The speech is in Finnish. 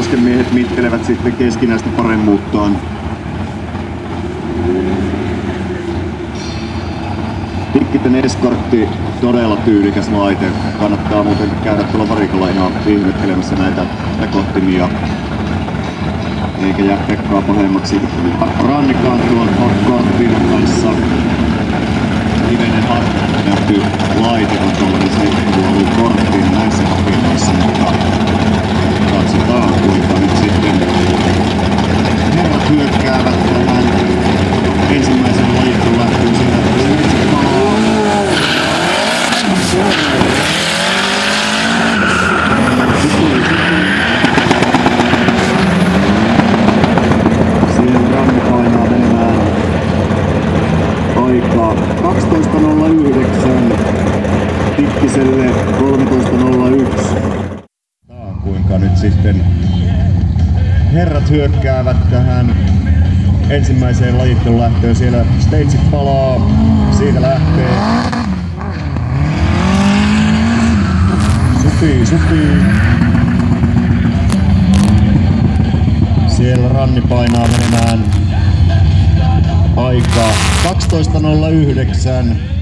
Kosken miehet mittelevät sitten keskinäistä paremmuuttaan. Pikkiten Eskortti, todella tyylikäs laite. Kannattaa muuten käydä tuolla varikolla ihan ihmettelemässä näitä kohtimia. Eikä jää Pekkaa pahemmaksi. Rannikaan tuon Cortinan kanssa. Hivenen harvoin nähty laite on tuollainen 70-luvun Cortina näissä kopioissa, mutta katsotaan kuinka nyt sitten herrat hyökkäävät tähän ensimmäisen lajitun lähtöön siitä. Siellä Ranni painaa menemään aikaa 12.09, Pikkiselle 13.01. Kuinka nyt sitten herrat hyökkäävät tähän ensimmäiseen lajittelun lähtöön. Siellä stageit palaa, siitä lähtee. Supii. Siellä Ranni painaa menemään aikaa 12.09.